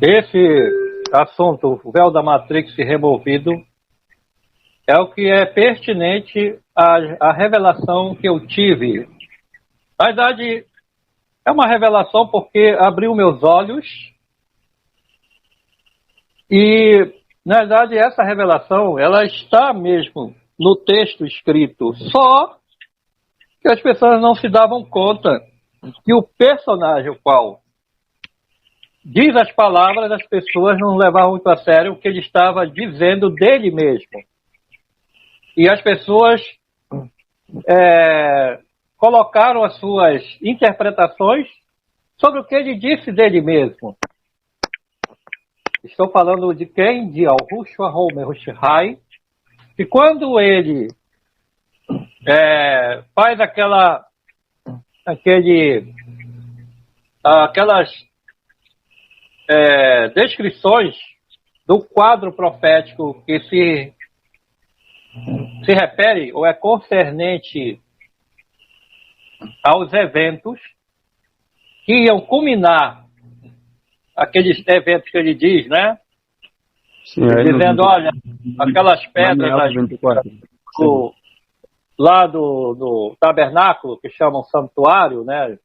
Esse assunto, o véu da Matrix removido, é o que é pertinente à revelação que eu tive. Na verdade, é uma revelação porque abriu meus olhos e, na verdade, essa revelação, ela está mesmo no texto escrito, só que as pessoas não se davam conta que o personagem, o qual diz as palavras, as pessoas não levavam muito a sério o que ele estava dizendo dele mesmo. E as pessoas colocaram as suas interpretações sobre o que ele disse dele mesmo. Estou falando de quem? De Yahushua HaMashiach, que quando ele faz aquelas descrições do quadro profético que se refere ou é concernente aos eventos que iam culminar aqueles eventos que ele diz, né? Sim, dizendo, olha, aquelas pedras lá do tabernáculo, que chamam santuário, né?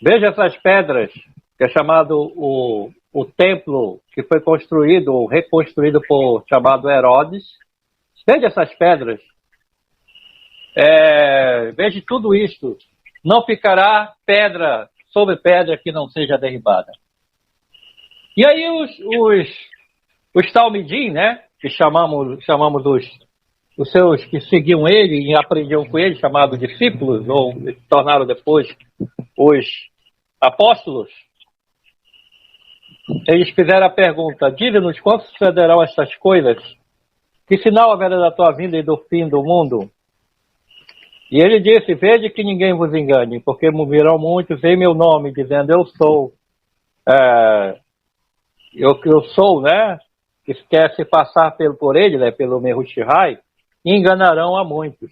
Veja essas pedras, que é chamado o templo que foi construído ou reconstruído por chamado Herodes. Veja essas pedras. Veja tudo isto. Não ficará pedra sobre pedra que não seja derribada. E aí os talmidim, né? Que chamamos os seus que seguiam ele e aprendiam com ele, chamados discípulos, ou se tornaram depois os apóstolos, eles fizeram a pergunta: dize-nos quando sucederão estas coisas, que sinal haverá da tua vinda e do fim do mundo? E ele disse: vede que ninguém vos engane, porque virão muitos em meu nome, dizendo eu sou, eu sou, né? Que quer se passar por ele, né? Pelo Mehushihai, e enganarão a muitos.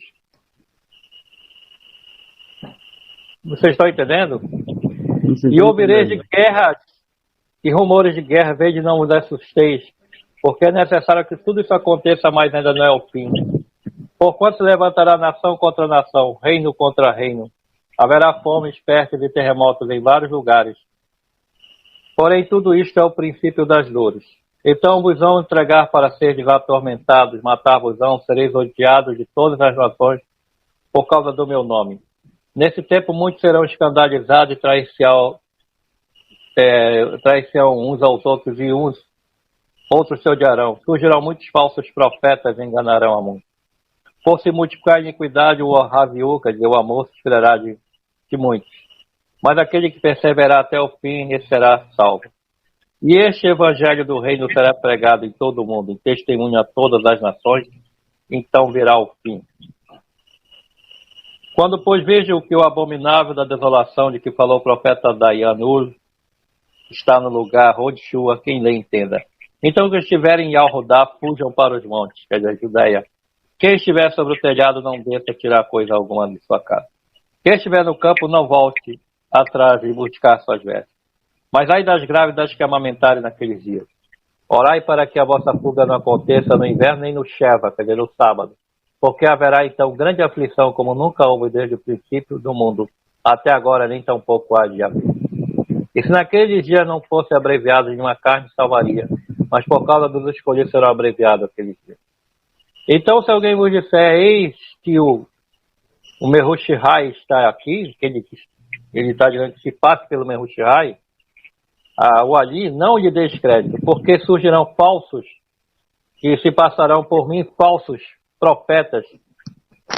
Vocês estão entendendo? E ouvireis de guerras e rumores de guerra, vede não vos assusteis, porque é necessário que tudo isso aconteça, mas ainda não é o fim. Porquanto se levantará nação contra nação, reino contra reino. Haverá fome, espécies e terremotos em vários lugares. Porém, tudo isto é o princípio das dores. Então vos vão entregar para seres atormentados, matar-vos-ão, sereis odiados de todas as nações por causa do meu nome. Nesse tempo muitos serão escandalizados e trair-se-ão uns aos outros, e uns outros se odiarão. Surgirão muitos falsos profetas e enganarão a muitos. Por se multiplicar a iniquidade, o raviuca, o amor, se espirará de muitos. Mas aquele que perseverar até o fim, esse será salvo. E este evangelho do reino será pregado em todo o mundo, em testemunho a todas as nações, então virá o fim. Quando, pois, vejam que o abominável da desolação de que falou o profeta Dayanur está no lugar onde Shua, quem lê entenda. Então, que estiverem em Al-Hudá, fujam para os montes, quer dizer, Judeia. Quem estiver sobre o telhado, não desça tirar coisa alguma de sua casa. Quem estiver no campo, não volte atrás e buscar suas vestes. Mas ai das grávidas que amamentarem naqueles dias. Orai para que a vossa fuga não aconteça no inverno nem no Sheva, quer dizer, no sábado. Porque haverá então grande aflição, como nunca houve desde o princípio do mundo. Até agora nem tampouco há de haver. E se naqueles dias não fosse abreviado, nenhuma carne salvaria. Mas por causa dos escolhidos será abreviado aqueles dias. Então, se alguém vos disser, eis que o Mehushihai está aqui, que ele está dizendo que se passe pelo Mehushihai, o Ali, não lhe deixe crédito, porque surgirão falsos que se passarão por mim, falsos profetas,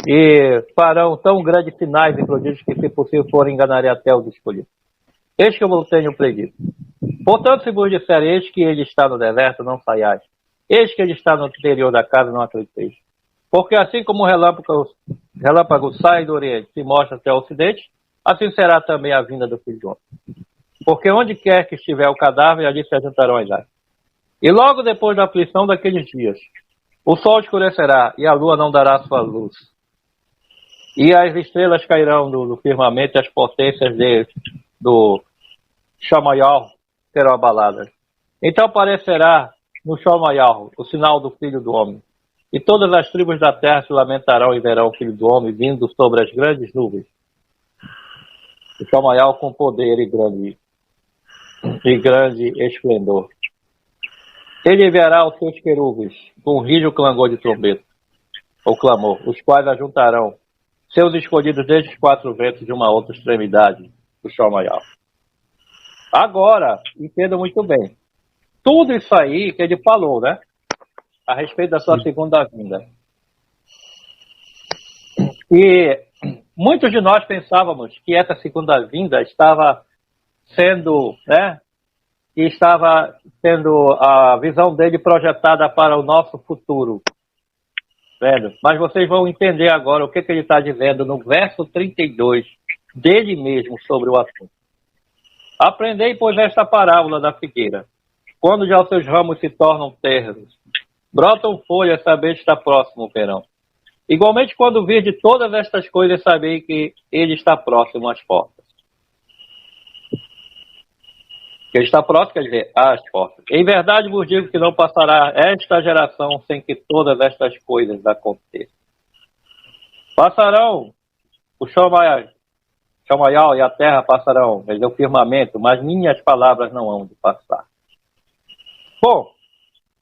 e farão tão grandes sinais e prodígios que, se possível, forem enganarem até os escolhidos. Eis que eu tenho predito. Portanto, se vos disser, eis que ele está no deserto, não saiais. Eis que ele está no interior da casa, não acrediteis. Porque assim como o relâmpago sai do Oriente e se mostra até o Ocidente, assim será também a vinda do Filho de Homem. Porque onde quer que estiver o cadáver, ali se ajuntarão as águas. E logo depois da aflição daqueles dias, o sol escurecerá e a lua não dará sua luz. E as estrelas cairão do firmamento e as potências do Chamayal serão abaladas. Então aparecerá no Shomayal o sinal do Filho do Homem. E todas as tribos da terra se lamentarão e verão o Filho do Homem vindo sobre as grandes nuvens. O Shomayal com poder e grande esplendor. Ele enviará os seus querubes com um rígido clangor de trombeta, ou clamor, os quais ajuntarão seus escolhidos desde os quatro ventos de uma outra extremidade do Shomayal. Agora, entenda muito bem. Tudo isso aí que ele falou, né? A respeito da sua segunda vinda. E muitos de nós pensávamos que essa segunda vinda estava sendo, né? E estava sendo a visão dele projetada para o nosso futuro. Velho. Mas vocês vão entender agora o que ele está dizendo no verso 32 dele mesmo sobre o assunto. Aprendei, pois, esta parábola da figueira. Quando já os seus ramos se tornam ternos, brotam folhas, saber que está próximo o verão. Igualmente, quando vir de todas estas coisas, sabei que ele está próximo às portas. Que ele está próximo, quer dizer, às portas. Em verdade vos digo que não passará esta geração sem que todas estas coisas aconteçam. Passarão o Shomayal e a terra passarão, quer dizer, o firmamento, mas minhas palavras não hão de passar. Bom,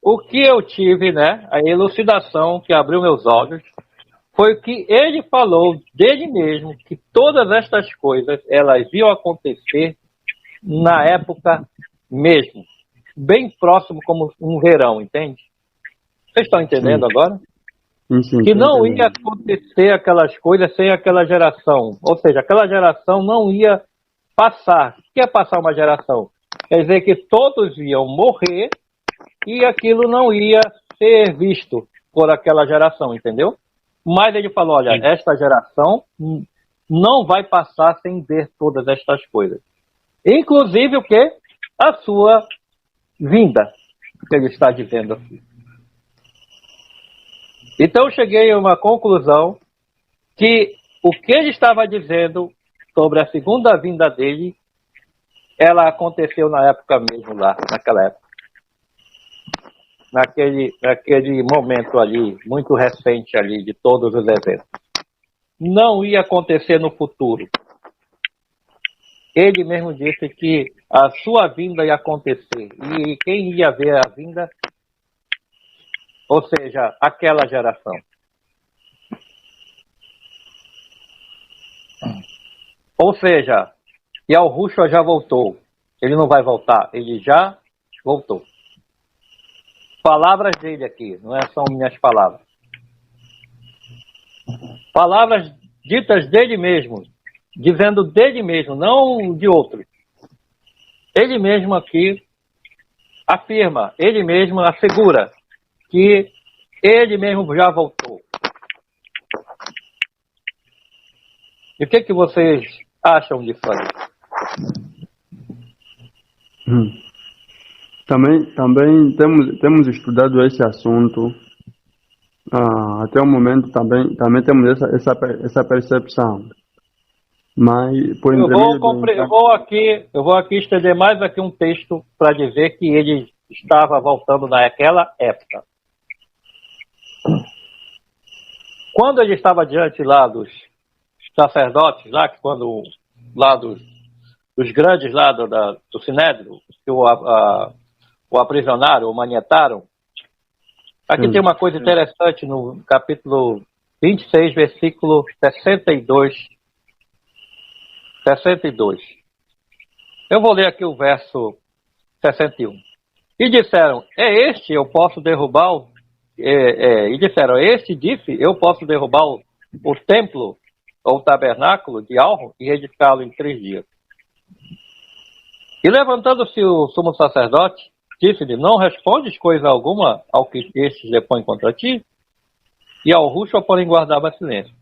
o que eu tive, né, a elucidação que abriu meus olhos, foi que ele falou dele mesmo que todas estas coisas, elas iam acontecer na época mesmo, bem próximo como um verão, entende? Vocês estão entendendo agora? Sim, que não ia acontecer aquelas coisas sem aquela geração. Ou seja, aquela geração não ia passar. O que é passar uma geração? Quer dizer que todos iam morrer e aquilo não ia ser visto por aquela geração, entendeu? Mas ele falou, olha, esta geração não vai passar sem ver todas estas coisas. Inclusive o quê? A sua vinda, que ele está dizendo aqui. Então eu cheguei a uma conclusão que o que ele estava dizendo sobre a segunda vinda dele, ela aconteceu na época mesmo lá, naquela época. Naquele momento ali, muito recente ali, de todos os eventos. Não ia acontecer no futuro. Ele mesmo disse que a sua vinda ia acontecer. E quem ia ver a vinda, ou seja, aquela geração. Ou seja, Yahushua já voltou. Ele não vai voltar, ele já voltou. Palavras dele aqui, não são minhas palavras. Palavras ditas dele mesmo, dizendo dele mesmo, não de outro. Ele mesmo aqui afirma, ele mesmo assegura que ele mesmo já voltou. E o que vocês acham disso aí? Também temos estudado esse assunto. Até o momento também temos essa percepção. Mas por eu vou aqui estender mais aqui um texto para dizer que ele estava voltando naquela época. Quando ele estava diante lá dos sacerdotes, lá dos grandes lá do Sinédrio, que o aprisionaram, o manietaram. Aqui tem uma coisa interessante no capítulo 26, versículo 62. Eu vou ler aqui o verso 61. E disseram, eu posso derrubar e disseram, disse, eu posso derrubar o templo ou o tabernáculo de Alro e edificá-lo em 3 dias. E levantando-se o sumo sacerdote, disse-lhe, não respondes coisa alguma ao que estes depõem contra ti? E Yahushua, porém, guardava silêncio.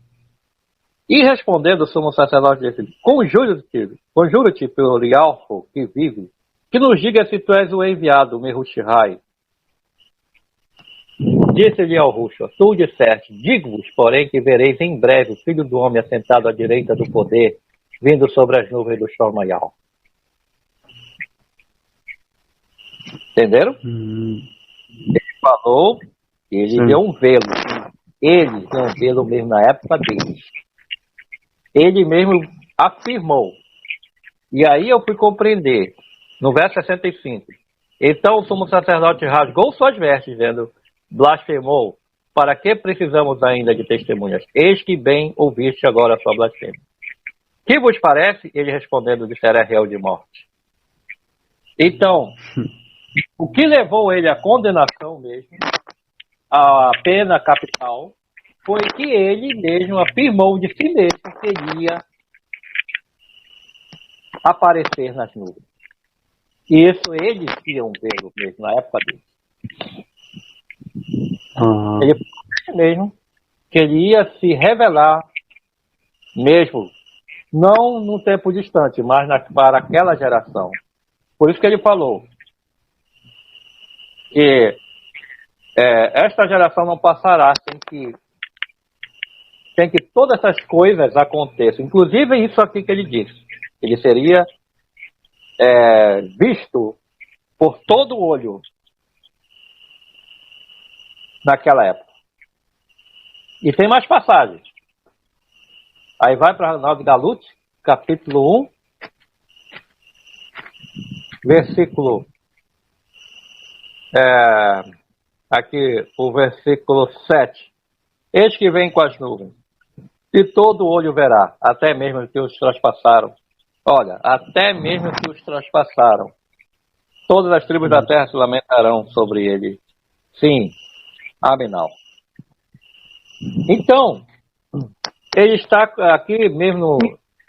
E respondendo o sumo sacerdote, disse-lhe, conjuro-te pelo Yahweh que vive, que nos diga se tu és o enviado, o Mehushai. Disse-lhe Yahushua, tu disseste, digo-vos, porém, que vereis em breve o Filho do Homem assentado à direita do poder, vindo sobre as nuvens do Shomayal. Entenderam? Hum. Ele falou que ele Sim. deu um velo. Ele deu um velo mesmo na época dele. Ele mesmo afirmou. E aí eu fui compreender, no verso 65. Então o sumo sacerdote rasgou suas vestes, dizendo, blasfemou. Para que precisamos ainda de testemunhas? Eis que bem ouviste agora a sua blasfêmia. Que vos parece? Ele respondendo, disser é réu de morte. Então, o que levou ele à condenação mesmo, à pena capital, foi que ele mesmo afirmou de si mesmo que queria aparecer nas nuvens. E isso eles iam vê-lo mesmo na época dele. Ele falou mesmo que ele ia se revelar mesmo, não num tempo distante, mas para aquela geração. Por isso que ele falou que esta geração não passará sem que todas essas coisas aconteçam. Inclusive isso aqui que ele disse. Ele seria visto por todo o olho naquela época. E tem mais passagens. Aí vai para 9 Galute, capítulo 1, versículo aqui o versículo 7. Eis que vem com as nuvens, e todo olho verá, até mesmo que os traspassaram. Olha, até mesmo que os traspassaram. Todas as tribos da terra se lamentarão sobre ele. Sim, Aminal. Então, ele está aqui mesmo,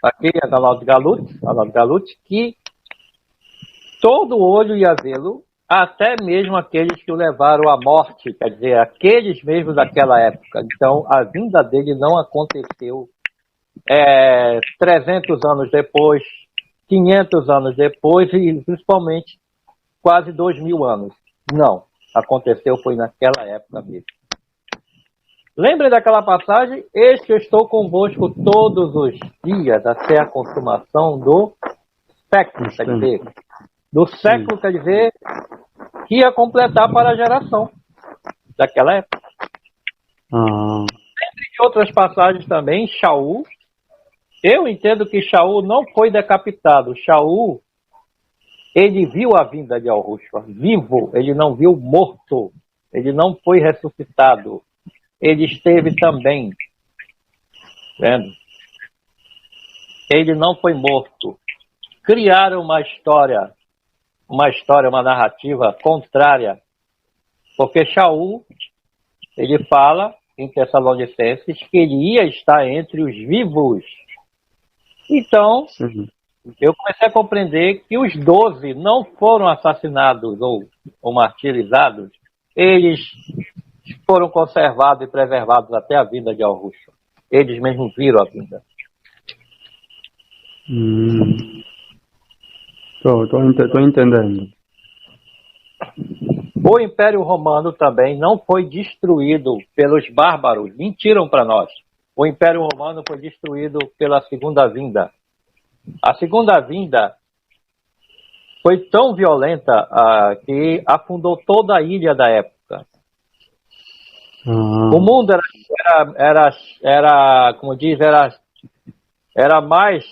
aqui na 9 Galute, que todo olho ia vê-lo, até mesmo aqueles que o levaram à morte, quer dizer, aqueles mesmos daquela época. Então, a vinda dele não aconteceu 300 anos depois, 500 anos depois e principalmente quase 2000 anos. Não, aconteceu foi naquela época mesmo. Lembre daquela passagem, eis que eu estou convosco todos os dias até a consumação do século, quer dizer, do século, quer dizer, que ia completar para a geração daquela época. Lembre de outras passagens também, Shaul. Eu entendo que Shaul não foi decapitado. Shaul, ele viu a vinda de Yahushua vivo, ele não viu morto, ele não foi ressuscitado. Ele esteve também, vendo? Ele não foi morto. Criaram uma história, uma narrativa contrária, porque Shaul, ele fala em Tessalonicenses que ele ia estar entre os vivos. Então, eu comecei a compreender que os 12 não foram assassinados ou martirizados, eles foram conservados e preservados até a vinda de Yahushua. Eles mesmos viram a vinda. Estou entendendo. O Império Romano também não foi destruído pelos bárbaros. Mentiram para nós. O Império Romano foi destruído pela segunda vinda. A segunda vinda foi tão violenta que afundou toda a ilha da época. O mundo era como diz, era mais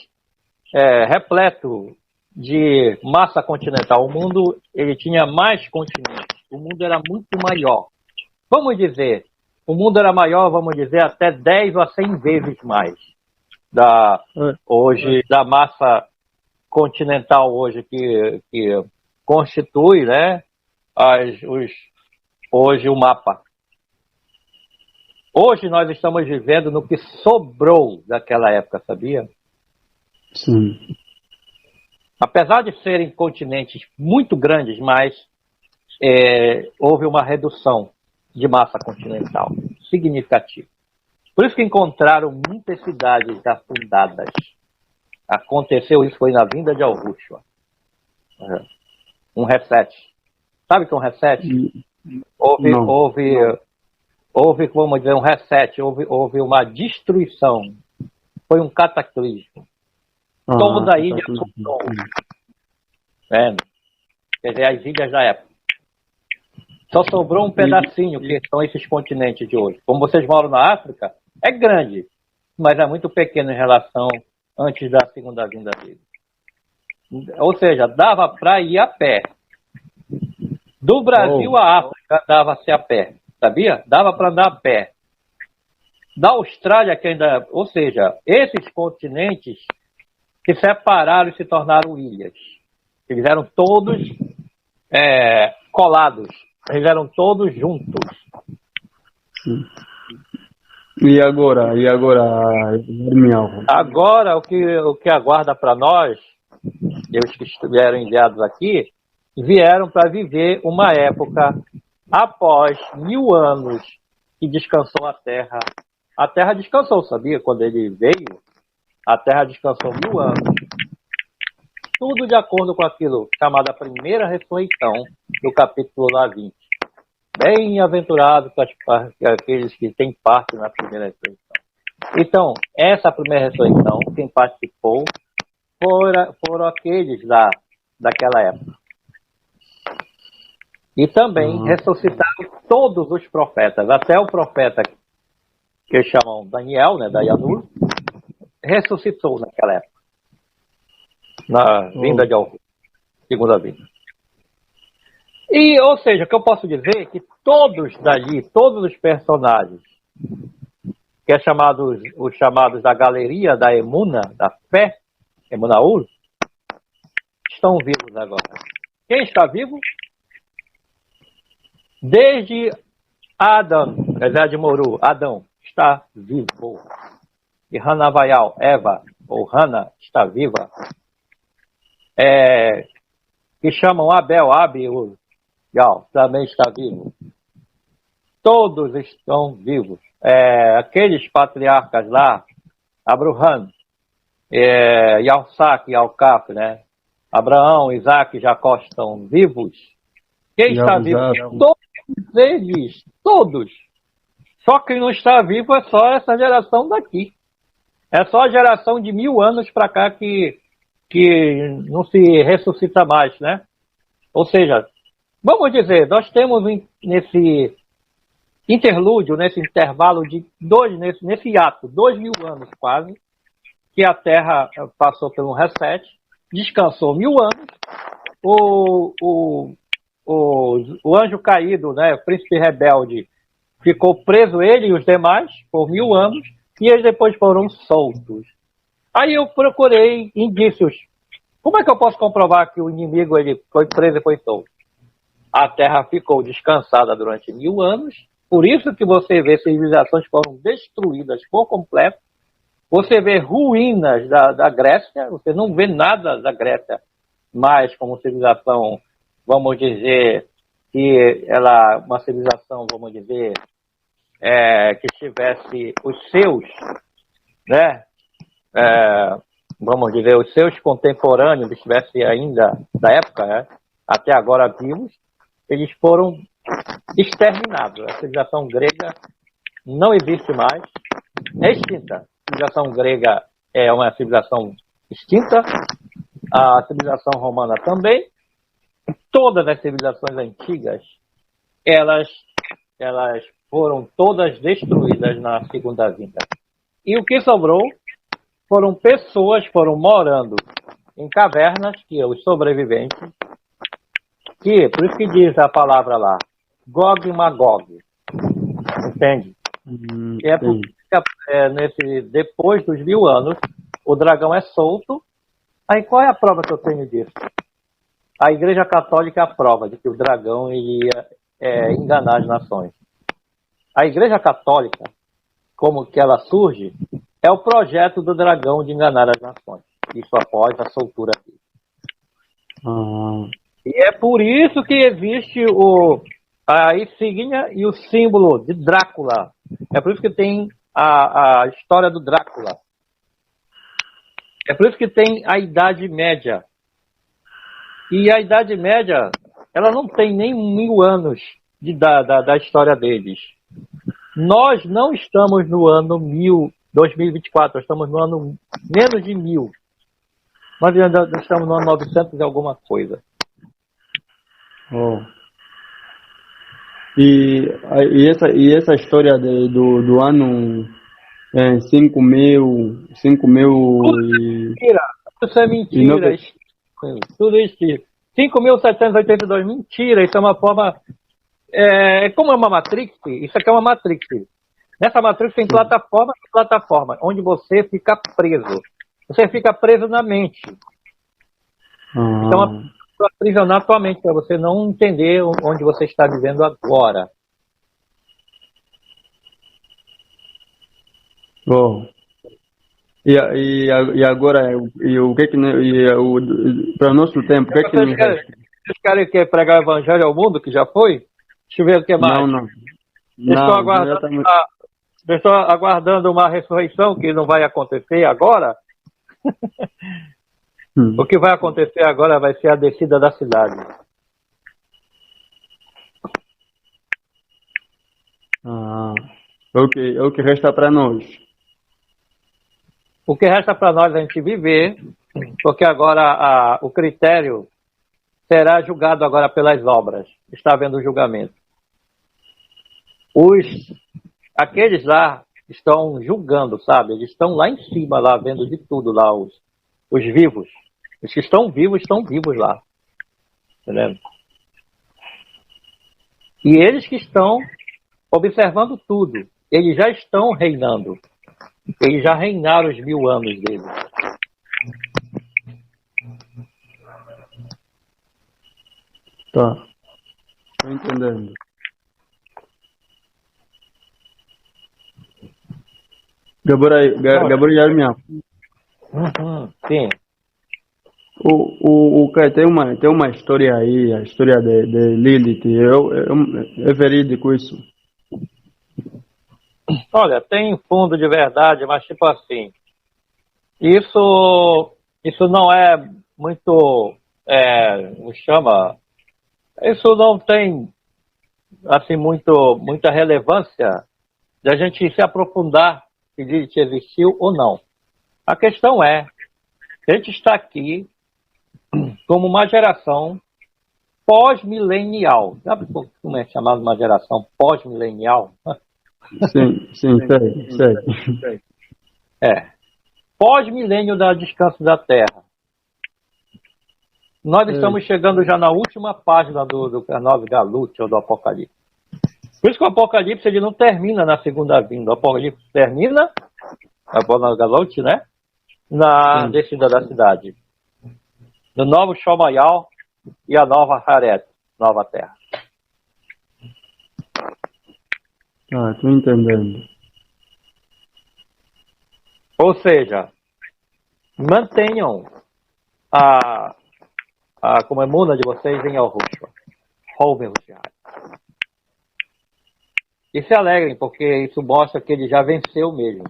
repleto de massa continental. O mundo, ele tinha mais continentes. O mundo era muito maior. Vamos dizer, o mundo era maior, vamos dizer, até 10 a 100 vezes mais hoje, da massa continental hoje que constitui, né, hoje o mapa. Hoje nós estamos vivendo no que sobrou daquela época, sabia? Sim. Apesar de serem continentes muito grandes, mas houve uma redução de massa continental significativa. Por isso que encontraram muitas cidades afundadas. Aconteceu isso, foi na vinda de Yahushua. Um reset. Sabe o que é um reset? Houve, vamos dizer, um reset, houve uma destruição. Foi um cataclismo. Toda a ilha afundou. quer dizer, as ilhas da época. Só sobrou um pedacinho, que são esses continentes de hoje. Como vocês moram na África, é grande, mas é muito pequeno em relação antes da segunda vinda dele. Ou seja, dava para ir a pé. Do Brasil à África, dava-se a pé. Sabia? Dava para andar a pé. Da Austrália, que ainda... Ou seja, esses continentes se separaram e se tornaram ilhas. Eles eram todos colados. Eles eram todos juntos. E agora, Miau? Agora, o que aguarda para nós, os que estiveram enviados aqui, vieram para viver uma época após 1000 anos que descansou a Terra. A Terra descansou, sabia? Quando ele veio, a Terra descansou 1000 anos. Tudo de acordo com aquilo chamado a primeira ressurreição, do capítulo lá 20. Bem-aventurados aqueles que têm parte na primeira ressurreição. Então, essa primeira ressurreição, quem participou foram aqueles daquela época. E também ressuscitaram todos os profetas, até o profeta que chamam Daniel, né, da Yanur, ressuscitou naquela época, na vinda de Alru, segunda vinda. E, ou seja, o que eu posso dizer é que todos dali, todos os personagens, que é os chamados da galeria da Emuna, da fé, Emunaur, estão vivos agora. Quem está vivo? Desde Adão, de Moru, Adão está vivo. E Hanavayal, Eva, ou Hana, está viva. Que chamam Abel, Yal, também está vivo. Todos estão vivos. Aqueles patriarcas lá, Abraham, Yalsac e Alcaf, né? Abraão, Isaac e Jacó estão vivos. Quem está vivo? Todos eles, todos. Só quem não está vivo é só essa geração daqui. É só a geração de 1000 anos para cá que não se ressuscita mais, né? Ou seja, vamos dizer, nós temos nesse interlúdio, nesse intervalo de nesse ato, 2000 anos quase, que a Terra passou por um reset, descansou 1000 anos, o anjo caído, né, o príncipe rebelde, ficou preso, ele e os demais, por 1000 anos, e eles depois foram soltos. Aí eu procurei indícios. Como é que eu posso comprovar que o inimigo ele foi preso e foi solto? A Terra ficou descansada durante 1000 anos, por isso que você vê civilizações foram destruídas por completo. Você vê ruínas da Grécia, você não vê nada da Grécia mais como civilização, vamos dizer, que ela, uma civilização, vamos dizer, que tivesse os seus, né, vamos dizer, os seus contemporâneos, estivessem ainda da época, né, até agora vivos, eles foram exterminados. A civilização grega não existe mais, é extinta. A civilização grega é uma civilização extinta, a civilização romana também. Todas as civilizações antigas, elas foram todas destruídas na segunda vinda. E o que sobrou foram pessoas, foram morando em cavernas, que os sobreviventes, que, por isso que diz a palavra lá, Gog e Magog, entende? É porque depois dos 1000 anos, o dragão é solto. Aí qual é a prova que eu tenho disso? A Igreja Católica é a prova de que o dragão ia enganar as nações. A Igreja Católica, como que ela surge, é o projeto do dragão de enganar as nações. Isso após a soltura dele. E é por isso que existe a insígnia e o símbolo de Drácula. É por isso que tem a história do Drácula. É por isso que tem a Idade Média. E a Idade Média, ela não tem nem 1000 anos da história deles. Nós não estamos no ano 2024, nós estamos no ano menos de 1000. Nós ainda estamos no ano 900 e alguma coisa. Oh. E essa história do ano 5.000 Mentira, isso é e mentira. Tudo isso. 5.782, mentira. Isso é uma forma. Como é uma Matrix, isso aqui é uma Matrix. Nessa Matrix tem plataforma e plataforma, onde você fica preso. Você fica preso na mente. Então, para aprisionar a tua mente, para você não entender onde você está vivendo agora. Oh. E agora, o que que para o nosso tempo, o que que nos resta? Vocês querem que pregar o evangelho ao mundo, que já foi? Deixa eu ver o que mais. Não. Estou aguardando uma ressurreição que não vai acontecer agora. O que vai acontecer agora vai ser a descida da cidade. É o que resta para nós. O que resta para nós é a gente viver, porque agora o critério será julgado agora pelas obras. Está havendo julgamento. Aqueles lá estão julgando, sabe? Eles estão lá em cima, lá vendo de tudo lá, os vivos. Os que estão vivos lá. Entendeu? E eles que estão observando tudo, eles já estão reinando. Eles já reinaram os 1000 anos deles. Tá. Estou entendendo. Gabriel, sim. Tem uma história aí, a história de Lilith. É verídico isso? Olha, tem fundo de verdade, mas tipo assim, isso não é muito, como chama, isso não tem, assim, muita relevância de a gente se aprofundar se Lilith existiu ou não. A questão é, a gente está aqui como uma geração pós-milenial. Sabe como é chamado uma geração pós-milenial? Sim, sei. Pós-milênio da descanso da Terra. Nós estamos chegando já na última página do Nove Galute, ou do Apocalipse. Por isso que o Apocalipse ele não termina na segunda vinda. O Apocalipse termina, a Nove Galute, né? Na descida da cidade. No novo Shomayal e a nova Haret, nova Terra. Estou entendendo. Ou seja, mantenham a comemuna de vocês em Yahushua. Roubem o Jihad. E se alegrem, porque isso mostra que ele já venceu mesmo.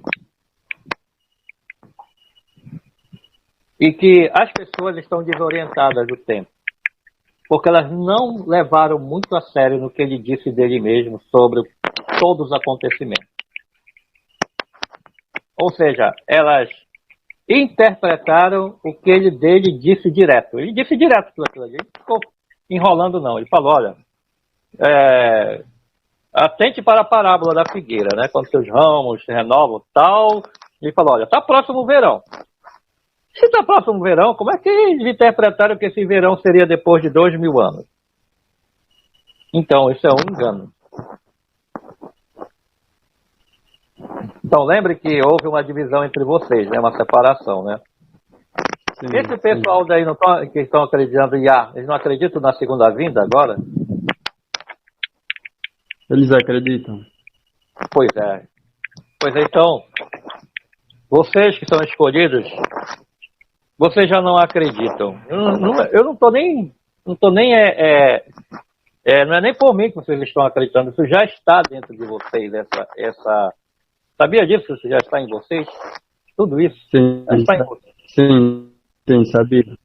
E que as pessoas estão desorientadas do tempo. Porque elas não levaram muito a sério no que ele disse dele mesmo sobre todos os acontecimentos. Ou seja, elas interpretaram o que dele disse direto. Ele disse direto tudo aquilo ali. Ele não ficou enrolando, não. Ele falou, olha, atente para a parábola da figueira, né? Quando seus ramos se renovam, tal. Ele falou, olha, está próximo o verão. Se está próximo o verão, como é que eles interpretaram que esse verão seria depois de 2000 anos? Então, isso é um engano. Então, lembre que houve uma divisão entre vocês, né? Uma separação, né? Sim, esse pessoal daí que estão acreditando em Yah, eles não acreditam na segunda vinda agora? Eles acreditam. Pois é. Pois é, então, vocês que são escolhidos, vocês já não acreditam. Eu não estou nem... não é nem por mim que vocês estão acreditando, isso já está dentro de vocês, sabia disso? Isso já está em vocês? Tudo isso já está em vocês. Sim, sabia.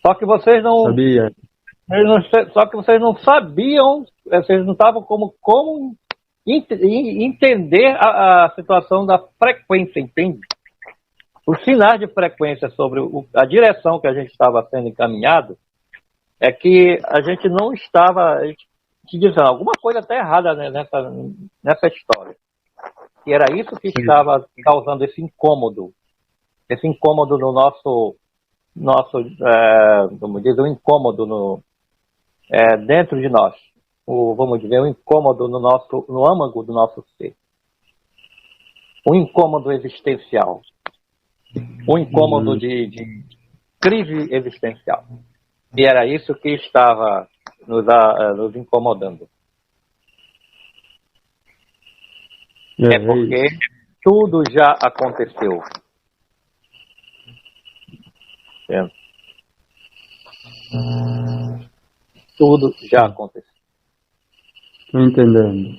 Só que vocês não... Sabia. Só que vocês não sabiam, vocês não estavam como entender a situação da frequência, entende? Os sinais de frequência sobre a direção que a gente estava sendo encaminhado, é que a gente não estava te dizendo, alguma coisa está errada, né, nessa história. E era isso que estava causando esse incômodo no vamos dizer, um incômodo dentro de nós. Vamos dizer, um incômodo no âmago do nosso ser. Um incômodo existencial. Um incômodo de crise existencial. E era isso que estava nos incomodando. É porque tudo já aconteceu. Tudo já aconteceu. Estou entendendo.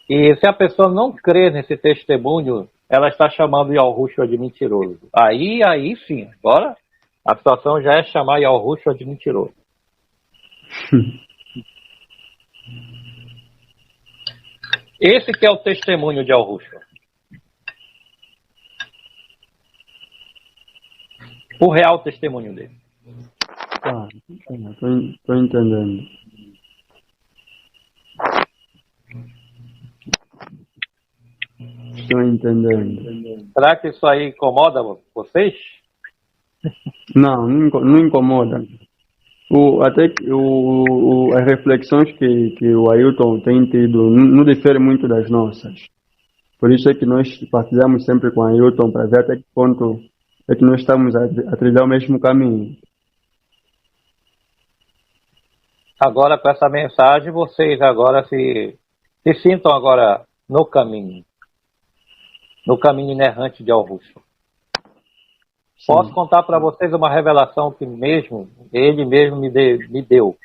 E se a pessoa não crê nesse testemunho, ela está chamando Yahushua de mentiroso. Aí sim, agora a situação já é chamar Yahushua de mentiroso. Esse que é o testemunho de Yahushua. O real testemunho dele. Estou entendendo. Estou entendendo. Será que isso aí incomoda vocês? Não incomoda. Até que as reflexões que o Ailton tem tido não diferem muito das nossas. Por isso é que nós partilhamos sempre com o Ailton para ver até que ponto é que nós estamos a trilhar o mesmo caminho. Agora, com essa mensagem, vocês agora se sintam agora no caminho inerrante de Yahushua. Posso contar para vocês uma revelação que ele mesmo me deu.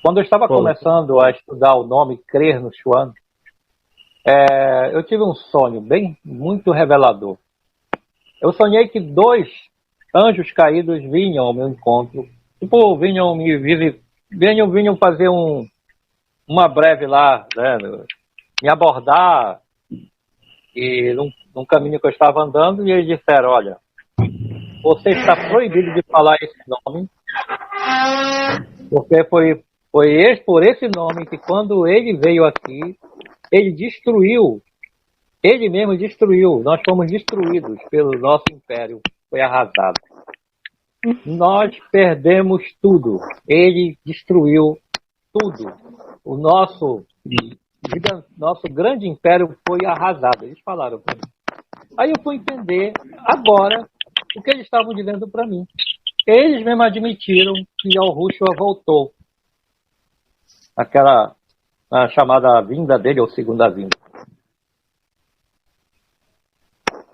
Quando eu estava começando a estudar o nome Crer no Shuan, eu tive um sonho muito revelador. Eu sonhei que 2 anjos caídos vinham ao meu encontro. Tipo, vinham me visitar, vinham fazer uma breve lá, né, me abordar e num caminho que eu estava andando, e eles disseram, olha, você está proibido de falar esse nome, porque foi por esse nome que quando ele veio aqui, ele mesmo destruiu, nós fomos destruídos pelo nosso império, foi arrasado. Nós perdemos tudo, ele destruiu tudo. O nosso grande império foi arrasado, eles falaram para mim. Aí eu fui entender agora o que eles estavam dizendo para mim. Eles mesmo admitiram que Yahushua voltou. Aquela a chamada vinda dele, ou segunda vinda.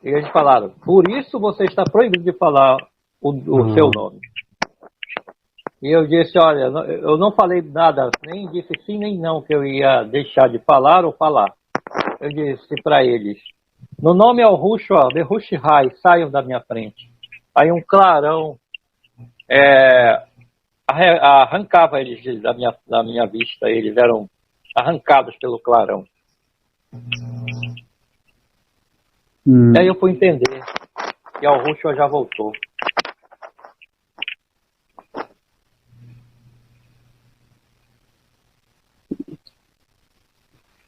E eles falaram, por isso você está proibido de falar o seu nome. E eu disse, olha, eu não falei nada, nem disse sim nem não, que eu ia deixar de falar ou falar. Eu disse para eles, no nome Yahushua, de Hushai, saiam da minha frente. Aí um clarão arrancava eles da minha vista, eles eram arrancados pelo clarão. E aí eu fui entender que Yahushua já voltou.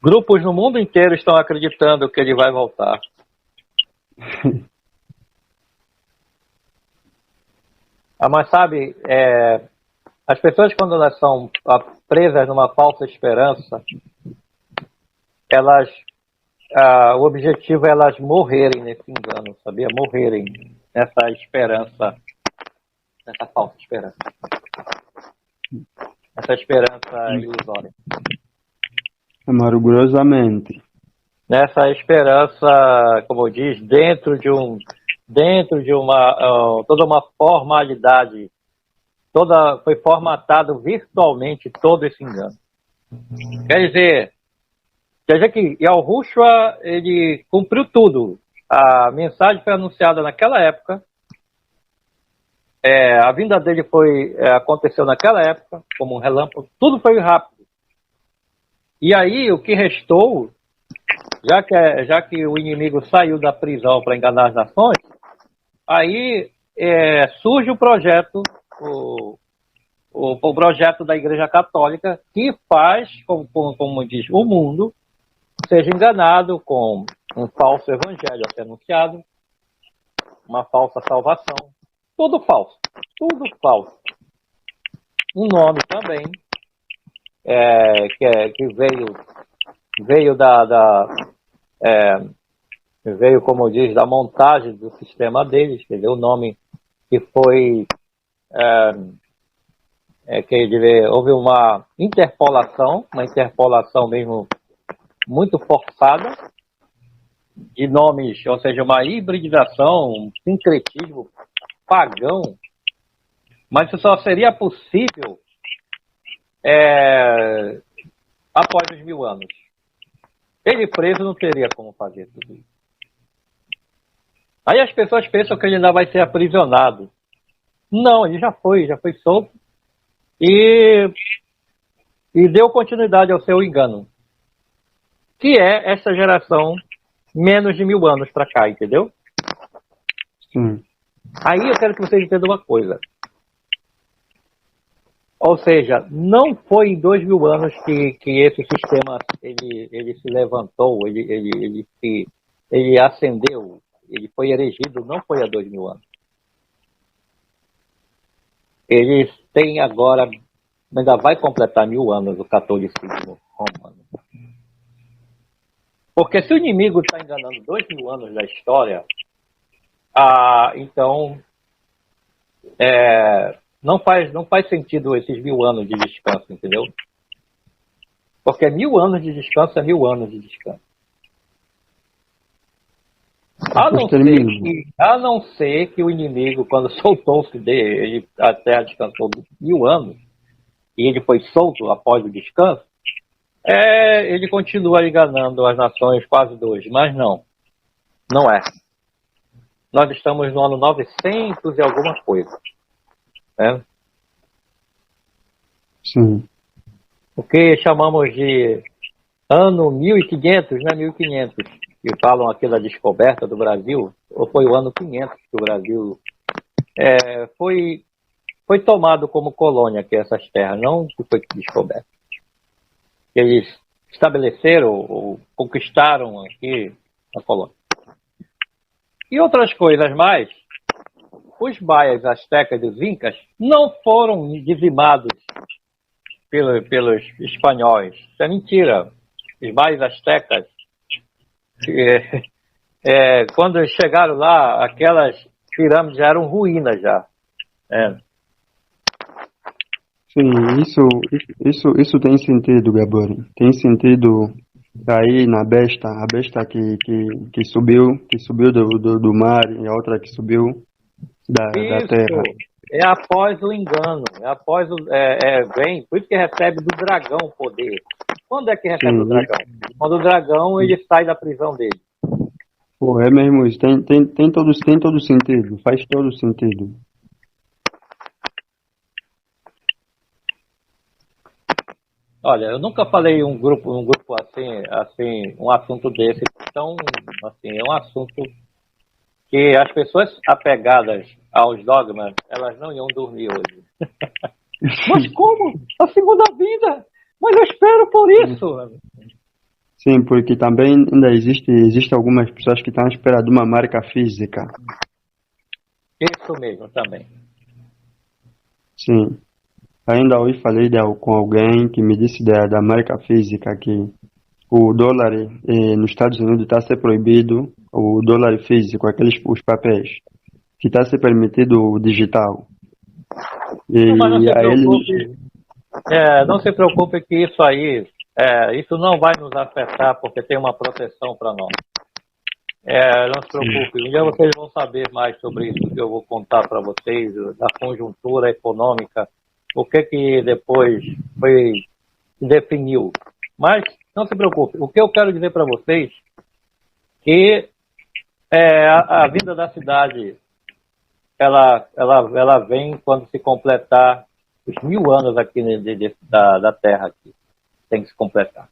Grupos no mundo inteiro estão acreditando que ele vai voltar. Mas sabe, as pessoas quando elas são presas numa falsa esperança, o objetivo é elas morrerem nesse engano, sabia? Morrerem nessa esperança, nessa falsa esperança. Essa esperança ilusória. Amargurosamente. Nessa esperança, como diz, dentro de toda uma formalidade, foi formatado virtualmente todo esse engano. Quer dizer que Yahushua, ele cumpriu tudo. A mensagem foi anunciada naquela época, a vinda dele aconteceu naquela época, como um relâmpago, tudo foi rápido. E aí, o que restou, já que o inimigo saiu da prisão para enganar as nações, aí surge o projeto o projeto da Igreja Católica, que faz, como diz o mundo, seja enganado com um falso evangelho a ser anunciado, uma falsa salvação. Tudo falso. Tudo falso. Um nome também, que veio veio, como diz, da montagem do sistema deles, quer dizer, o nome que foi, quer dizer, houve uma interpolação mesmo muito forçada de nomes, ou seja, uma hibridização, um sincretismo pagão, mas isso só seria possível após os 1000 anos. Ele preso não teria como fazer tudo isso. Aí as pessoas pensam que ele ainda vai ser aprisionado. Não, ele já foi solto e deu continuidade ao seu engano, que é essa geração menos de 1000 anos para cá, entendeu? Sim. Aí eu quero que vocês entendam uma coisa. Ou seja, não foi em 2000 anos que esse sistema ele se levantou, ele ascendeu, ele foi erigido, não foi há 2000 anos. Eles têm agora, ainda vai completar 1000 anos o catolicismo romano. Porque se o inimigo está enganando 2000 anos da história, então não faz sentido esses 1000 anos de descanso, entendeu? Porque 1000 anos de descanso é 1000 anos de descanso. A não ser que o inimigo, quando soltou-se dele, a terra descansou 1000 anos, e ele foi solto após o descanso, ele continua enganando as nações quase hoje, mas não é. Nós estamos no ano 900 e alguma coisa. Né? Sim. O que chamamos de ano 1500, né? 1500, que falam aqui da descoberta do Brasil, ou foi o ano 500 que o Brasil foi tomado como colônia, que essas terras, não que foi descoberto. Eles estabeleceram ou conquistaram aqui a colônia. E outras coisas mais, os maias, astecas e os incas não foram dizimados pelos espanhóis. Isso é mentira. Os maias astecas, quando chegaram lá, aquelas pirâmides já eram ruínas já. Sim, isso tem sentido, Gabor. Tem sentido aí na besta, a besta que subiu do mar e a outra que subiu da terra. É após o engano, vem, por isso que recebe do dragão o poder. Quando é que recebe o dragão? Quando o dragão ele sai da prisão dele. Pô, é mesmo isso, tem todo sentido, faz todo sentido. Olha, eu nunca falei um grupo assim, um assunto desse, então, assim, é um assunto que as pessoas apegadas aos dogmas, elas não iam dormir hoje. Mas como? A segunda vida? Mas eu espero por isso. Sim, porque também ainda existe algumas pessoas que estão à espera de uma marca física. Isso mesmo, também. Sim. Ainda hoje falei com alguém que me disse da marca física, que o dólar nos Estados Unidos está a ser proibido, o dólar físico, os papéis, que está a ser permitido o digital. Não se preocupe que isso aí, isso não vai nos afetar porque tem uma proteção para nós. Não se preocupe, um dia vocês vão saber mais sobre isso que eu vou contar para vocês, da conjuntura econômica, o que depois se definiu. Mas não se preocupe, o que eu quero dizer para vocês que a vida da cidade ela vem quando se completar os 1000 anos aqui da Terra aqui. Tem que se completar.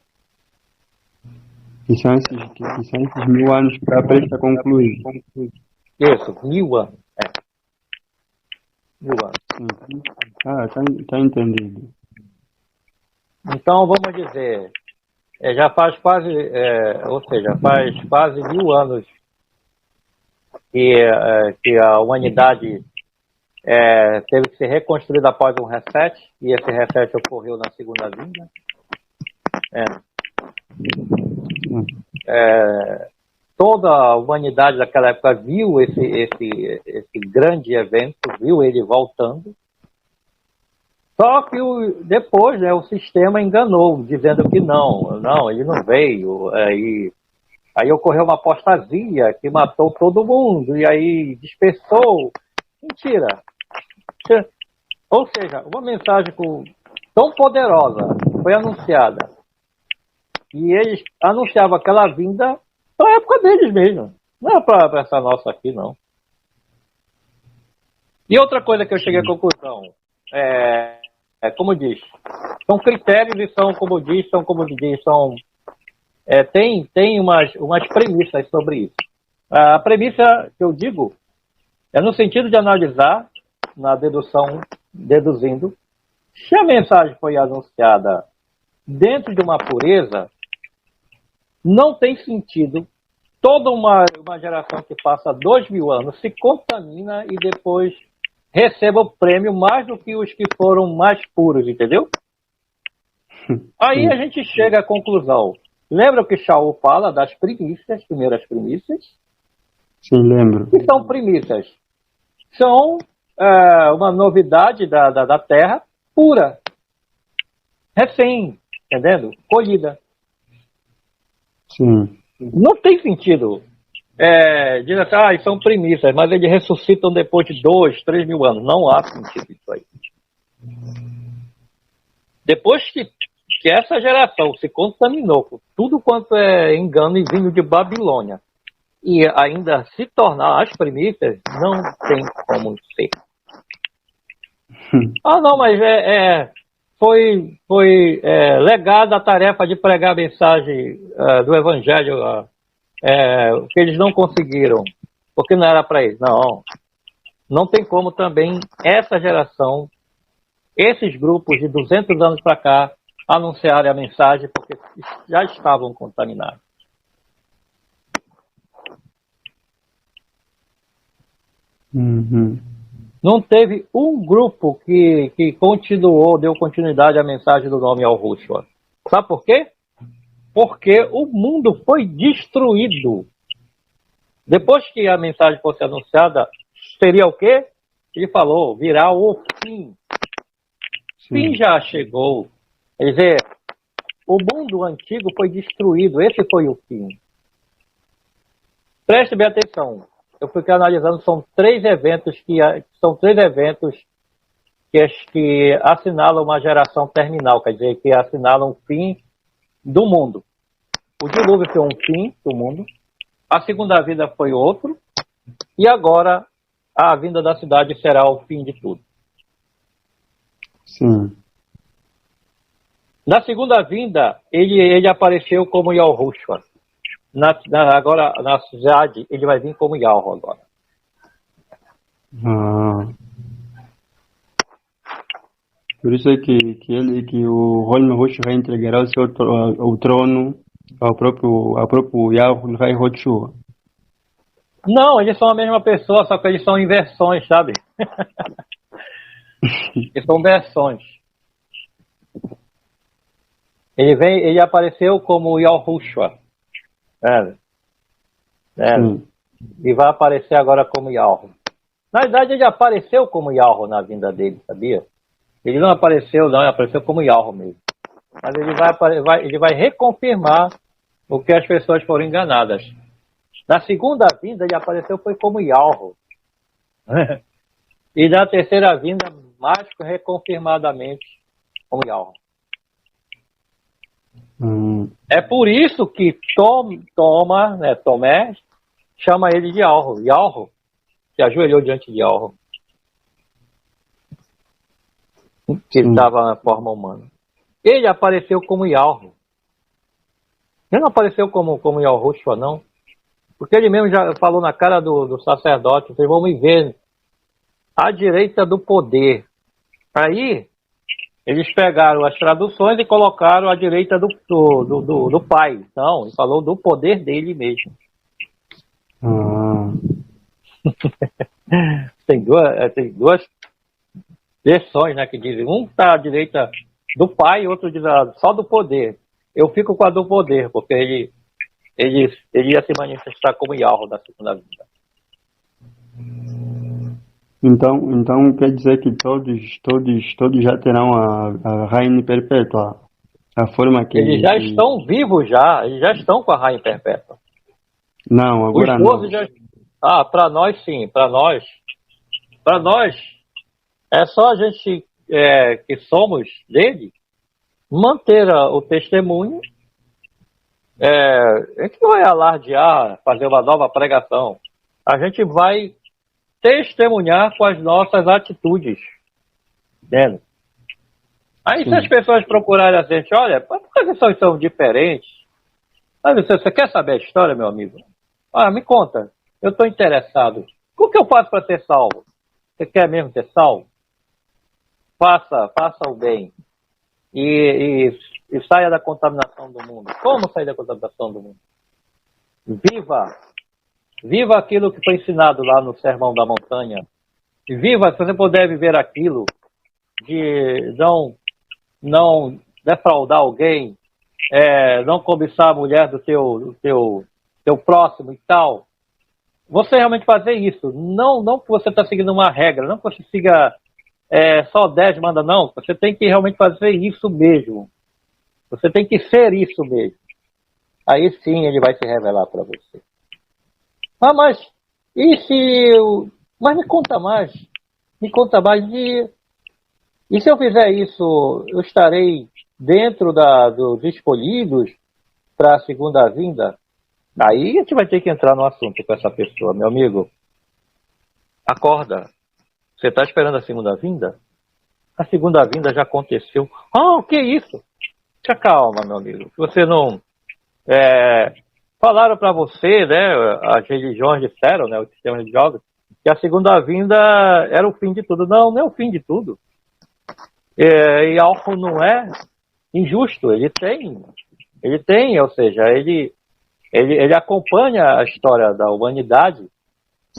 Que são esses 1000 anos para prestar concluir. Isso, 1000 anos. mil anos. Uhum. Ah, tá entendido. Então, vamos dizer, já faz quase, ou seja, faz quase 1000 anos que a humanidade teve que ser reconstruída após um reset, e esse reset ocorreu na segunda vinda. Hum. Toda a humanidade daquela época viu esse grande evento, viu ele voltando. Só que depois, né, o sistema enganou, dizendo que não, ele não veio. Aí ocorreu uma apostasia que matou todo mundo, e aí dispersou. Mentira. Ou seja, uma mensagem tão poderosa foi anunciada, e eles anunciavam aquela vinda para a época deles mesmo. Não é para essa nossa aqui, não. E outra coisa que eu cheguei à conclusão, como diz, são critérios e tem umas premissas sobre isso. A premissa que eu digo é no sentido de analisar, na dedução, deduzindo, se a mensagem foi anunciada dentro de uma pureza, não tem sentido toda uma geração que passa 2000 anos se contamina e depois receba o prêmio mais do que os que foram mais puros, entendeu? Aí a gente chega à conclusão. Lembra o que Shaul fala das primícias, primeiras primícias? Sim, lembro. Que são primícias? São uma novidade da terra pura, recém, entendendo? Colhida. Sim. Não tem sentido dizer assim, são primícias, mas eles ressuscitam depois de 2, 3 mil anos. Não há sentido isso aí. Depois que essa geração se contaminou com tudo quanto é engano e vinho de Babilônia, e ainda se tornar as primícias, não tem como ser. Não, mas foi legada a tarefa de pregar a mensagem do Evangelho, que eles não conseguiram, porque não era para eles. Não tem como também essa geração, esses grupos de 200 anos para cá, anunciarem a mensagem, porque já estavam contaminados. Uhum. Não teve um grupo que deu continuidade à mensagem do nome Yahushua. Sabe por quê? Porque o mundo foi destruído. Depois que a mensagem fosse anunciada, seria o quê? Ele falou, virá o fim. O fim já chegou. Quer dizer, o mundo antigo foi destruído. Esse foi o fim. Preste bem atenção. Eu fui analisando, são três eventos que assinalam uma geração terminal, quer dizer, que assinalam o fim do mundo. O dilúvio foi um fim do mundo, a segunda vinda foi outro, e agora a vinda da cidade será o fim de tudo. Sim. Na segunda vinda, ele apareceu como Yahushua. Agora, na cidade, ele vai vir como Yahu agora. Por isso é que o Holme Roxo vai entregar o trono ao próprio Yahu Rai Rochua. Não, eles são a mesma pessoa, só que eles são em versões, sabe? Eles são versões. Ele apareceu como Yahushua. E vai aparecer agora como Yahu. Na verdade, ele apareceu como Yahu na vinda dele, sabia? Ele não apareceu, não, ele apareceu como Yahu mesmo. Mas ele vai reconfirmar o que as pessoas foram enganadas. Na segunda vinda, ele apareceu foi como Yahu. E na terceira vinda, mais reconfirmadamente, como Yahu. É por isso que Tomé chama ele de Yahu. Yahu se ajoelhou diante de Yahu, que estava na forma humana. Ele apareceu como Yahu. Ele não apareceu como Yahushua, não. Porque ele mesmo já falou na cara do sacerdote, vocês vão me ver à direita do poder. Aí, eles pegaram as traduções e colocaram à direita do pai. Não, ele falou do poder dele mesmo. Ah, Tem duas versões, né, que dizem, um está à direita do pai e outro diz só do poder. Eu fico com a do poder, porque ele ia se manifestar como Yahweh da segunda vinda. então quer dizer que todos já terão a Rainha Perpétua, a forma que... Eles já estão vivos eles já estão com a rainha perpétua. Não, agora Os não. 12 já... Ah, para nós sim, para nós é só a gente que somos dele manter o testemunho. A gente não vai alardear, fazer uma nova pregação. A gente vai testemunhar com as nossas atitudes. Entende? Aí se as pessoas procurarem a gente, olha, por que vocês são diferentes? Aí você quer saber a história, meu amigo? Ah, me conta. Eu estou interessado. O que eu faço para ser salvo? Você quer mesmo ser salvo? Faça o bem. E saia da contaminação do mundo. Como sair da contaminação do mundo? Viva aquilo que foi ensinado lá no Sermão da Montanha. Viva, se você puder viver aquilo, de não defraudar alguém, não cobiçar a mulher do teu próximo e tal. Você realmente fazer isso. Não que você está seguindo uma regra, não que você siga só 10 manda, não. Você tem que realmente fazer isso mesmo. Você tem que ser isso mesmo. Aí sim ele vai se revelar para você. Ah, mas e se Mas me conta mais. Me conta mais. E se eu fizer isso, eu estarei dentro dos escolhidos para a segunda vinda? Aí a gente vai ter que entrar no assunto com essa pessoa, meu amigo. Acorda. Você está esperando a segunda vinda? A segunda vinda já aconteceu. Ah, o que é isso? Fica calma, meu amigo. Se você não... falaram para você, né? As religiões disseram, né? O sistema religioso, que a segunda vinda era o fim de tudo. Não é o fim de tudo. E algo não é injusto. Ele tem, ou seja, ele acompanha a história da humanidade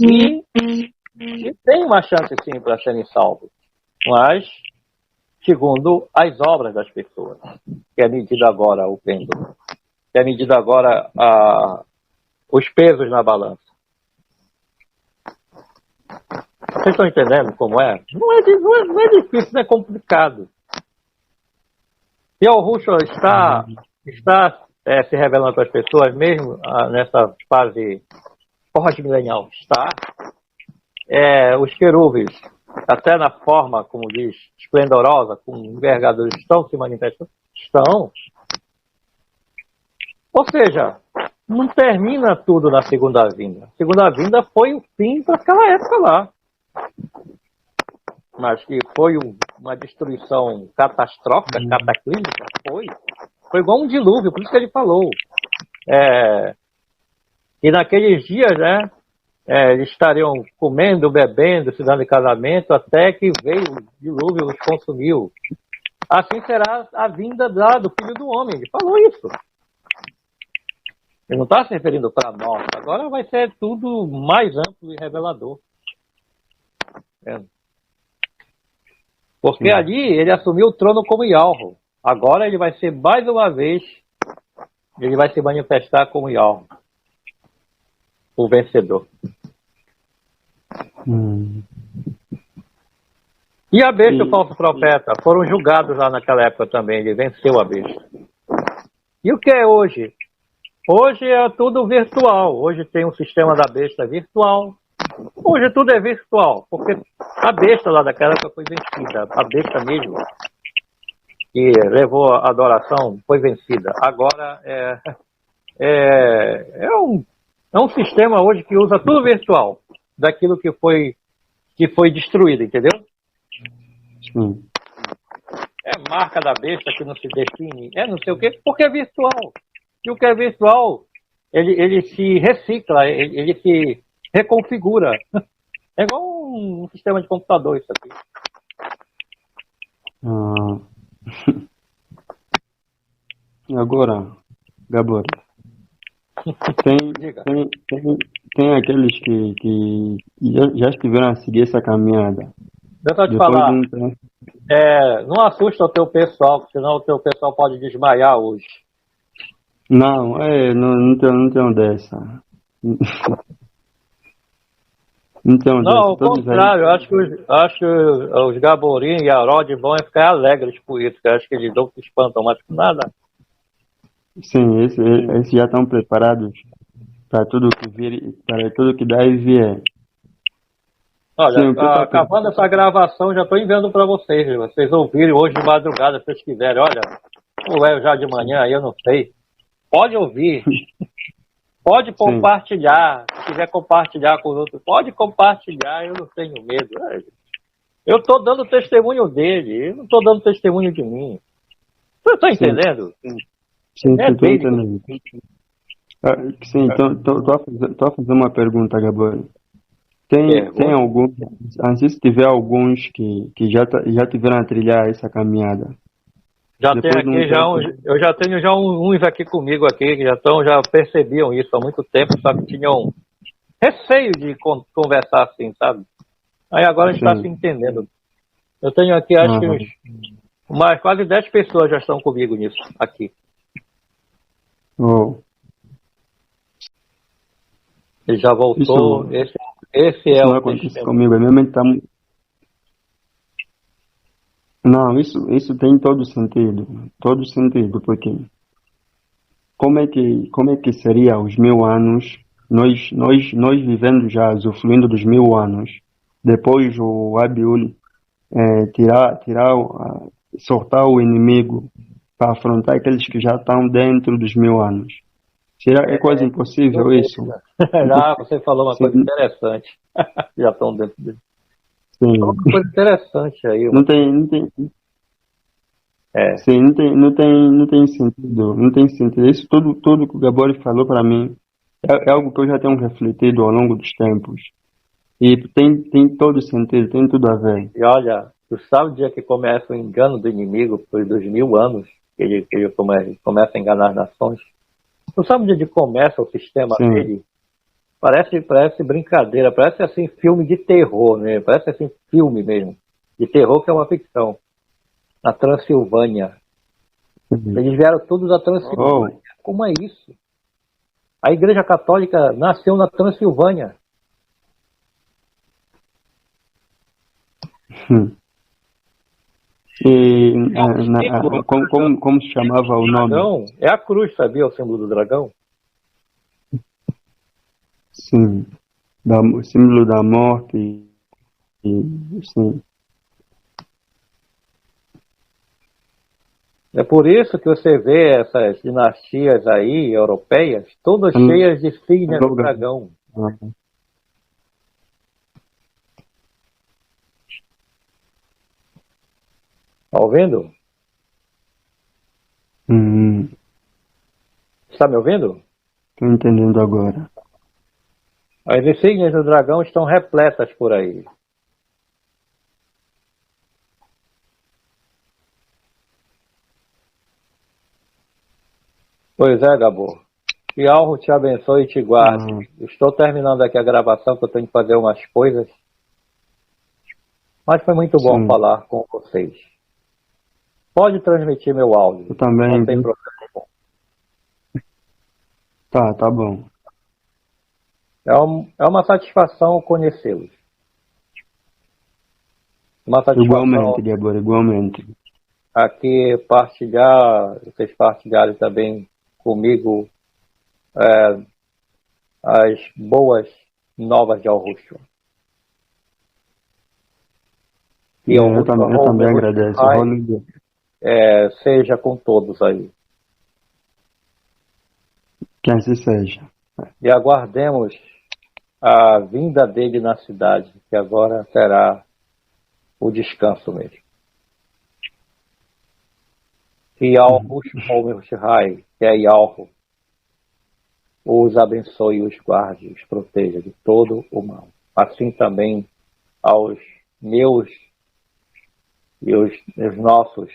e tem uma chance sim para serem salvos, mas segundo as obras das pessoas, que é medido agora o pêndulo, que é medido agora os pesos na balança. Vocês estão entendendo como é? Não é difícil, não é complicado. E o Russo está se revelando para as pessoas, mesmo nessa fase pós-milenial. Está. Os querubes, até na forma, como diz, esplendorosa, com envergadura, estão se manifestando? Estão. Ou seja, não termina tudo na segunda vinda. A segunda vinda foi o fim para aquela época lá. Mas que foi uma destruição catastrófica, cataclísmica, foi igual um dilúvio, por isso que ele falou. E naqueles dias, né, eles estariam comendo, bebendo, se dando em casamento, até que veio o dilúvio e os consumiu. Assim será a vinda do Filho do Homem. Ele falou isso. Ele não está se referindo para nós. Agora vai ser tudo mais amplo e revelador. Porque ali ele assumiu o trono como Yahweh. Agora ele vai ser mais uma vez, ele vai se manifestar como Yahweh, o vencedor. E a besta e o falso profeta foram julgados lá naquela época também. Ele venceu a besta. E o que é hoje? Hoje é tudo virtual. Hoje tem um sistema da besta virtual. Hoje tudo é virtual, porque a besta lá daquela época foi vencida. A besta mesmo, que levou a adoração, foi vencida. Agora é um sistema hoje que usa tudo virtual, daquilo que foi destruído, entendeu? Sim. É marca da besta que não se define, não sei o quê, porque é virtual. E o que é virtual, ele se recicla, ele se reconfigura. É igual um sistema de computador isso aqui. Ah, agora, Gabor, tem, Diga. tem aqueles que já estiveram a seguir essa caminhada. Deixa eu te Depois de falar, um tempo. não assusta o teu pessoal, senão o teu pessoal pode desmaiar hoje. Não, não tenho dessa. Não tenho Não, dessa. ao Todos aí. contrário, eu acho que os Gaborim e a Rod vão ficar alegres por isso, que eu acho que eles não se espantam mais com nada. Sim, esses já estão preparados para tudo que vir, para tudo que dá e vier. Sim, Olha, o que está acabando essa gravação, já estou enviando para vocês ouvirem hoje de madrugada, se vocês quiserem. Olha, ou é já de manhã, aí eu não sei. Pode ouvir, pode sim, compartilhar, se quiser compartilhar com os outros, pode compartilhar, eu não tenho medo. Eu estou dando testemunho dele, eu não estou dando testemunho de mim. Você está sim, entendendo? sim, É estou dele. entendendo. Ah, sim, então tô a fazer uma pergunta, Gabriel. Tem Pergunta. algum, antes se tiver alguns que já tiveram a trilhar essa caminhada, Já tem depois de um aqui já tempo, eu já tenho já uns aqui comigo aqui que já percebiam isso há muito tempo, só que tinham receio de conversar assim, sabe? Aí agora a gente está se sim, entendendo. Eu tenho aqui, acho que aham, quase 10 pessoas já estão comigo nisso, aqui. oh, Ele já voltou, isso, esse isso é não o acontece testemunho. comigo, a minha mente tá, não, isso tem todo sentido, porque como é que seria os 1000 anos, nós vivendo já, usufruindo dos 1000 anos, depois o Abiul soltar o inimigo para afrontar aqueles que já estão dentro dos 1000 anos. Será é quase impossível isso? Já você falou uma coisa Sim, interessante. Já estão dentro dele. Falou sim. uma coisa interessante aí, Não mano. tem, não tem, É, sim, não tem sentido, não tem sentido. Isso tudo que o Gabori falou para mim é algo que eu já tenho refletido ao longo dos tempos. E tem todo sentido, tem tudo a ver. e olha, tu sabe o dia que começa o engano do inimigo, por 2000 anos, que ele começa a enganar as nações? Tu sabe onde começa o sistema Sim. dele? Parece brincadeira, parece assim filme de terror, né? Parece assim filme mesmo. De terror que é uma ficção. Na Transilvânia. Uhum. Eles vieram todos da Transilvânia. Oh, Como é isso? A Igreja Católica nasceu na Transilvânia. hum. E É o símbolo como se chamava o do nome? dragão. É a cruz, sabia? O símbolo do dragão. Sim, o símbolo da morte. Sim. É por isso que você vê essas dinastias aí, europeias, todas An- cheias de signos do Logo, dragão. ah, Tá ouvindo? Está me ouvindo? tô entendendo agora. As insígnias do dragão estão repletas por aí. Pois é, Gabo. Que Alro te abençoe e te guarde. Ah, Estou terminando aqui a gravação, que eu tenho que fazer umas coisas. Mas foi muito bom sim, falar com vocês. Pode transmitir meu eu áudio. Não também, tem viu? problema. Tá bom. É uma satisfação conhecê-los. Uma satisfação Igualmente, Gabor, igualmente. aqui vocês partilharem também comigo as boas novas de Al-Rushd. Que Eu também Al-Rushd agradeço. Hollywood, seja com todos aí. que assim seja. E aguardemos a vinda dele na cidade, que agora será o descanso mesmo. Que Al-Rushd, que é Yalro, os abençoe, os guarde, os proteja de todo o mal. assim também aos meus e os nossos